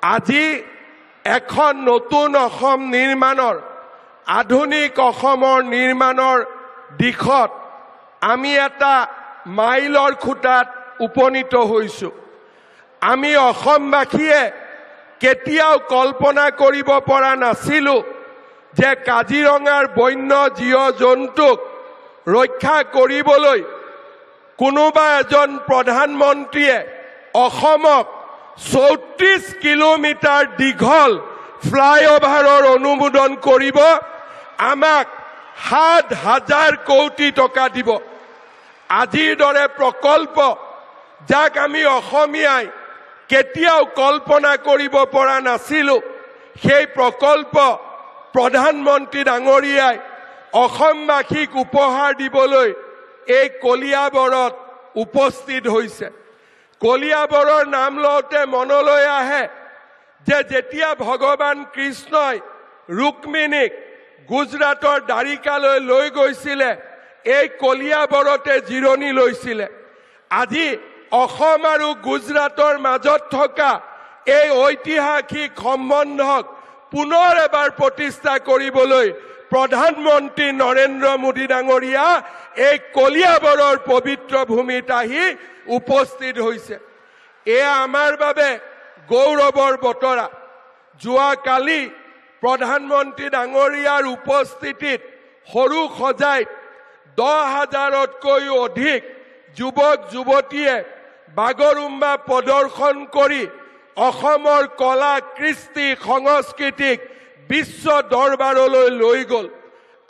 আজি এখন নতুন অসম নিৰ্মাণৰ আধুনিক অসমৰ নিৰ্মাণৰ দিশত আমি এটা মাইলৰ খুঁটাত উপনীত হৈছোঁ। আমি অসমবাসীয়ে কেতিয়াও কল্পনা কৰিব পৰা নাছিলোঁ যে কাজিৰঙাৰ বন্য জীৱ জন্তুক ৰক্ষা কৰিবলৈ কোনোবা এজন প্ৰধানমন্ত্ৰীয়ে অসমক ৩৪ কিলোমিটাৰ দীঘল ফ্লাইঅভাৰৰ অনুমোদন কৰিব, আমাক ৭,০০০ কোটি টকা দিব। আজিৰ দৰে প্ৰকল্প যাক আমি অসমীয়াই কেতিয়াও কল্পনা কৰিব পৰা নাছিলোঁ, সেই প্ৰকল্প প্ৰধানমন্ত্ৰী ডাঙৰীয়াই অসমবাসীক উপহাৰ দিবলৈ এই কলিয়াবৰত উপস্থিত হৈছে। কলিয়াবৰৰ নাম লওঁতে মনলৈ আহে যে যেতিয়া ভগৱান কৃষ্ণই ৰুক্মিণীক গুজৰাটৰ দ্বাৰিকালৈ লৈ গৈছিলে, এই কলিয়াবৰতে জিৰণি লৈছিলে। আজি অসম আৰু গুজৰাটৰ মাজত থকা এই ঐতিহাসিক সম্বন্ধক পুনৰ এবাৰ প্ৰতিষ্ঠা কৰিবলৈ প্ৰধানমন্ত্ৰী নৰেন্দ্ৰ মোদী ডাঙৰীয়া এই কলিয়াবৰৰ পবিত্ৰ ভূমিত আহি উপস্থিত হৈছে। এয়া আমাৰ বাবে গৌৰৱৰ বতৰা। যোৱাকালি প্ৰধানমন্ত্ৰী ডাঙৰীয়াৰ উপস্থিতিত সৰু সজাইত ১০,০০০তকৈও অধিক যুৱক যুৱতীয়ে বাগৰুম্বা প্ৰদৰ্শন কৰি অসমৰ কলা কৃষ্টি সংস্কৃতিক বিশ্ব দৰবাৰলৈ লৈ গ'ল।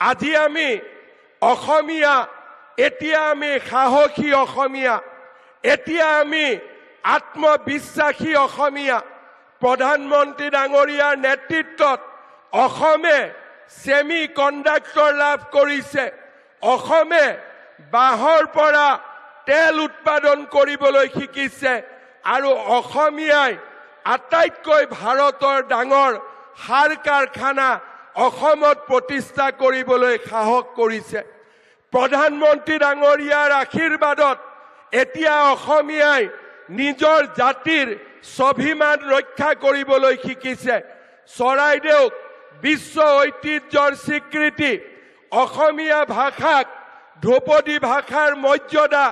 আজি আমি অসমীয়া, এতিয়া আমি সাহসী অসমীয়া, এতিয়া আমি আত্মবিশ্বাসী অসমীয়া। প্ৰধানমন্ত্ৰী ডাঙৰীয়াৰ নেতৃত্বত অসমে ছেমি কণ্ডাক্টৰ লাভ কৰিছে। অসমে বাঁহৰ পৰা তেল উৎপাদন কৰিবলৈ শিকিছে আৰু অসমীয়াই আটাইতকৈ ভাৰতৰ ডাঙৰ সাৰ কাৰখানা অসমত প্ৰতিষ্ঠা কৰিবলৈ সাহস কৰিছে। প্ৰধানমন্ত্ৰী ডাঙৰীয়াৰ আশীৰ্বাদত এতিয়া অসমীয়াই নিজৰ জাতিৰ স্বাভিমান ৰক্ষা কৰিবলৈ শিকিছে। চৰাইদেউক বিশ্ব ঐতিহ্যৰ স্বীকৃতি, অসমীয়া ভাষাক ধ্ৰুপদী ভাষাৰ মৰ্যাদা,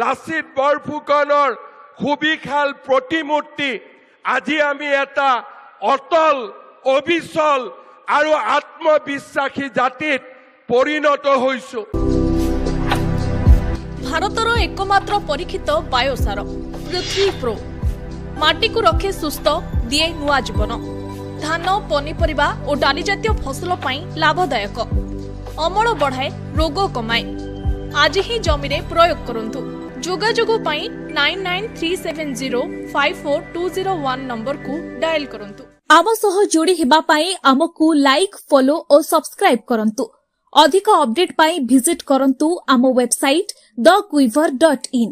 লাচিত বৰফুকনৰ সুবিশাল প্ৰতিমূৰ্তি, আজি আমি এটা অটল, অবিচল আৰু আত্মবিশ্বাসী জাতিত পৰিণত হৈছোঁ। ଭାରତର ଏକମାତ୍ର ପରୀକ୍ଷିତ ବାୟୋସାର ପୃଥ୍ୱୀ ପ୍ରୋ ମାଟିକୁ ରଖେ ସୁସ୍ଥ, ଦିଏ ନୂଆ ଜୀବନ। ଧାନ, ପନିପରିବା ଓ ଡାଲି ଜାତୀୟ ଫସଲ ପାଇଁ ଲାଭଦାୟକ, ଅମଳ ବଢ଼ାଏ, ରୋଗ କମାଏ। ଆଜି ହିଁ ଜମିରେ ପ୍ରୟୋଗ କରନ୍ତୁ। ଯୋଗାଯୋଗ ପାଇଁ 9937054201 ନମ୍ବରକୁ ଡାଏଲ କରନ୍ତୁ। ଆମ ସହ ଯୋଡ଼ି ହେବା ପାଇଁ ଆମକୁ ଲାଇକ୍, ଫଲୋ ଓ ସବସ୍କ୍ରାଇବ୍ କରନ୍ତୁ। ଅଧିକ ଅପଡେଟ୍ ପାଇଁ ଭିଜିଟ୍ କରନ୍ତୁ ଆମ ୱେବସାଇଟ୍ thequiver.in।